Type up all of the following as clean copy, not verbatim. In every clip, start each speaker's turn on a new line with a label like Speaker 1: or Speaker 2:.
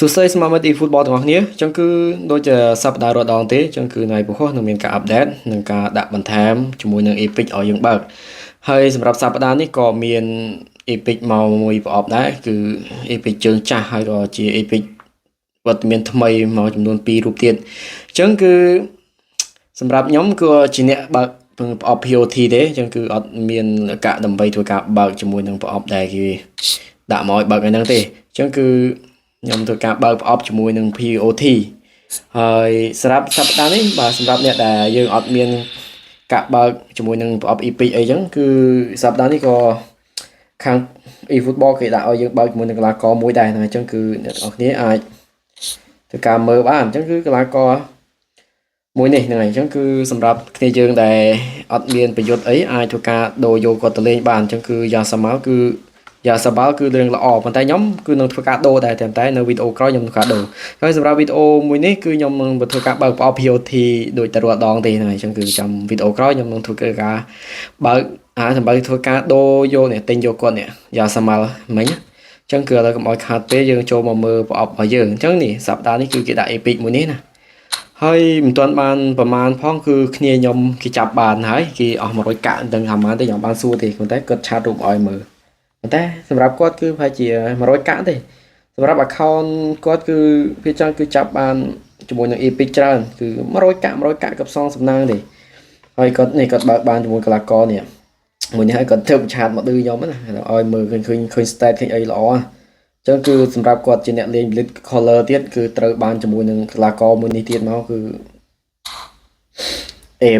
Speaker 1: សួស្តីស្មារតី football ទាំងអស់គ្នាចឹងគឺដូចជាសប្តាហ៍រដងទេចឹងគឺថ្ងៃពហុនឹងមានការ update និងការដាក់បន្ថែមជាមួយនឹង Epic ឲ្យយើងបើកហើយសម្រាប់សប្តាហ៍នេះក៏មាន Epic មកមួយប្រអប់ដែរគឺ Epic ជើងចាស់ហើយក៏ជា Epic វត្តមានថ្មីមកចំនួន2រូបទៀតចឹងគឺសម្រាប់ខ្ញុំគឺជាអ្នកបើកប្រអប់ POT ទេចឹងគឺអត់មានកាក់ដើម្បីធ្វើការបើកជាមួយនឹងប្រអប់ដែលគេដាក់មកឲ្យបើកឯហ្នឹងទេចឹងគឺខ្ញុំធ្វើការបើកប្រអប់ជាមួយនឹង POT ហើយសម្រាប់សប្តាហ៍នេះបាទសម្រាប់អ្នកដែលយើងអត់មានកាក់បើកជាមួយនឹងប្រអប់ Epic អីចឹងគឺសប្តាហ៍នេះក៏ខាង eFootball គេដាក់ឲ្យយើងបើកជាមួយនឹងកីឡាករមួយដែរហ្នឹងអញ្ចឹងគឺអ្នកទាំងអស់គ្នាអាចធ្វើការមើលបានអញ្ចឹងគឺកីឡាករមួយនេះហ្នឹងហើយអញ្ចឹងគឺសម្រាប់គ្នាយើងដែលអត់មានប្រយុទ្ធអីអាចធ្វើការដូរយកគាត់ទៅលេងបានអញ្ចឹងគឺយ៉ាងសាមៅគឺយ៉ាងសាបាល់គឺរឿងល្អប៉ុន្តែខ្ញុំគឺនឹងធ្វើការដូរដែរតែនៅវីដេអូក្រោយខ្ញុំធ្វើការដូរហើយសម្រាប់វីដេអូមួយនេះគឺខ្ញុំនឹងធ្វើការបើកប្រអប់ POT ដូចតែរាល់ដងទេហ្នឹងហើយអញ្ចឹងគឺចាំវីដេអូក្រោយខ្ញុំនឹងធ្វើការបើកដើម្បីធ្វើការដូរយកនេះទិញយកគាត់នេះយ៉ាងសាមល់មិញអញ្ចឹងគឺឥឡូវកុំឲ្យខាតពេលយើងចូលមកមើលប្រអប់របស់យើងអញ្ចឹងនេះសប្តាហ៍នេះគឺគេដាក់ Epic មួយនេះណាហើយមិនទាន់បានប្រមាណផងគឺគ្នាខ្ញុំគេចាប់បានហើយគេអស់100កាក់មិនដឹងថាប៉ុន្មានទេខ្ញុំបានសួរទេប៉ុន្តែគាត់ឆាតរូបឲ្យមើលប៉ុន្តែសម្រាប់គាត់គឺប្រហែលជា100កាក់ទេសម្រាប់ account គាត់គឺវាចង់គឺចាប់បានជាមួយនឹង Epic ច្រើនគឺ100កាក់ក៏ផ្សងសំណាងទេហើយគាត់នេះគាត់បើកបានជាមួយកីឡាករនេះមួយនេះហើយគាត់ធ្វើឆាតមកឌឺខ្ញុំណាឲ្យមើលឃើញ stat ឃើញអីល្អចឹងគឺសម្រាប់គាត់ជាអ្នកលេង Blitz Color ទៀតគឺត្រូវបានជាមួយនឹងកីឡាករមួយនេះទៀតមកគឺ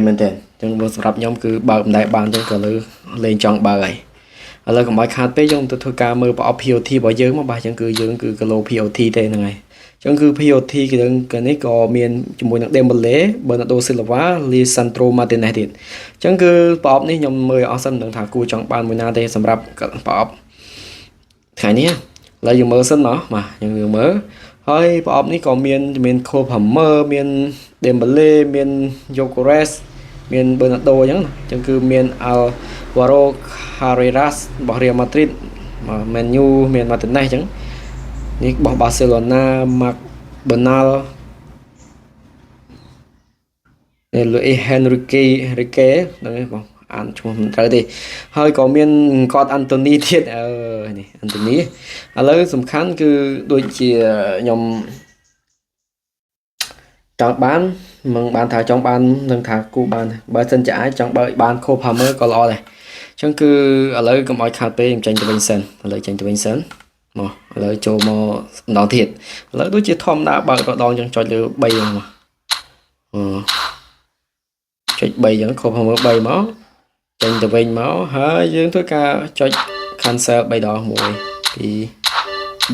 Speaker 1: មែនតើចឹងសម្រាប់ខ្ញុំគឺបើកមិនដែលបានចឹងក៏លើលេងចង់បើកហើយឥឡូវកុំឲ្យខាតពេកយើងទៅធ្វើការមើលប្រអប់ POT របស់យើងមកបាទចឹងគឺយើងគឺគីឡូ POT ទេហ្នឹងហើយចឹងគឺ POT គឺនេះក៏មានជាមួយនឹង Dembele Bernardo Silva Lisandro Martinez ទៀតចឹងគឺប្រអប់នេះខ្ញុំមើលអស់សិនមិនដឹងថាគួរចង់បានមួយណាទេសម្រាប់ប្រអប់ថ្ងៃនេះឥឡូវយើងមើលសិនមកបាទយើងមើលហើយប្រអប់នេះក៏មាន Cole Palmer មាន Dembele មាន Gyökeres មាន Bernardo អញ្ចឹងគឺមាន Alvaro Carreras របស់ Real Madrid Man U មាន Martinez អញ្ចឹងនេះរបស់ Barcelona Marc Bernal នេះ Luis Enrique ហ្នឹងឯងបងអានឈ្មោះមិនត្រូវទេហើយក៏មានគាត់ Anthony ទៀតនេះ Anthony ឥឡូវសំខាន់គឺដូចជាខ្ញុំចង់បានមិនបានថាចង់បាននឹងថាគូបានបើសិនជាអាចចង់បើកបាន Cole Palmer ក៏ល្អដែរអញ្ចឹងគឺឥឡូវកុំឲ្យខាតពេកខ្ញុំចេញទៅវិញសិនឥឡូវចេញទៅវិញសិនមកឥឡូវចូលមកម្ដងទៀតឥឡូវដូចជាធម្មតាបើករដងចឹងចុចលើ3ហ្នឹងមកចុច3ចឹង Cole Palmer 3មកចេញទៅវិញមកហើយយើងធ្វើការចុច cancel 3ដង1 2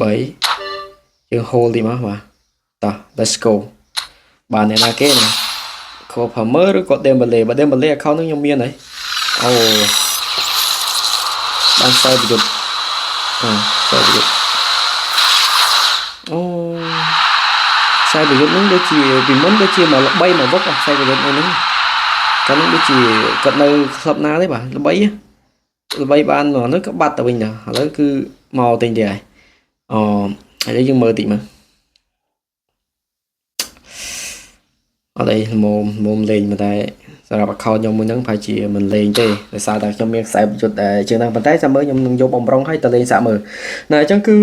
Speaker 1: 3យើង hold ទីមកបាទតោះ let's go បានអ្នកណាគេណា Cole Palmer ឬក៏ Dembele បើ Dembele account ហ្នឹងខ្ញុំមានហើយអូបានខ្សែប្រយុទ្ធខ្សែប្រយុទ្ធអូខ្សែប្រយុទ្ធហ្នឹងដូចជាពីមុនដូចជាមកល្បីមកវឹកខ្សែប្រយុទ្ធហ្នឹងកាលនោះដូចជាគាត់នៅក្លឹបណាទេបាទល្បីបាននោះក៏បាត់ទៅវិញដែរឥឡូវគឺមកទិញទៀតហើយឥឡូវយើងមើលតិចមើលអត់អីមុំលេងតែសម្រាប់ account ខ្ញុំមួយហ្នឹងប្រហែលជាមិនលេងទេដោយសារតែខ្ញុំមានខ្សែប្រយុទ្ធដែលជាងហ្នឹងប៉ុន្តែចាំមើលខ្ញុំនឹងយកបំរុងឲ្យទៅលេងសាក់មើលណាអញ្ចឹងគឺ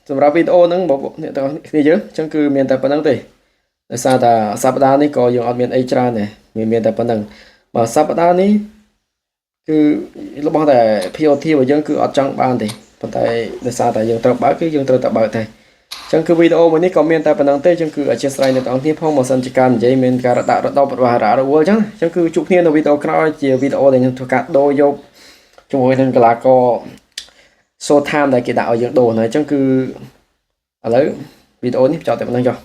Speaker 1: សម្រាប់វីដេអូហ្នឹងបងអ្នកទាំងអស់គ្នាយើងអញ្ចឹងគឺមានតែប៉ុណ្្នឹងទេដោយសារតែសប្តាហ៍នេះក៏យើងអត់មានអីច្រើនដែរមានតែប៉ុណ្្នឹងបើសប្តាហ៍នេះគឺរបស់តែ POT របស់យើងគឺអត់ចង់បានទេប៉ុន្តែដោយសារតែយើងត្រូវបើកគឺយើងត្រូវតែបើកតែអញ្ចឹងគឺវីដេអូមួយនេះក៏មានតែប៉ុណ្្នឹងទេអញ្ចឹងគឺអធិស្ឋានអ្នកទាំងអស់គ្នាផងបើសិនជាការនិយាយមានការដាក់រដប់របស់រ៉ារវល់អញ្ចឹងគឺជួបគ្នានៅវីដេអូក្រោយជាវីដេអូដែលខ្ញុំធ្វើការដូរយកជាមួយនឹងកីឡាករ Showtime ដែលគេដាក់ឲ្យយើងដូរហ្នឹងអញ្ចឹងគឺឥឡូវវីដេអូនេះចប់តែប៉ុណ្្នឹងចុះ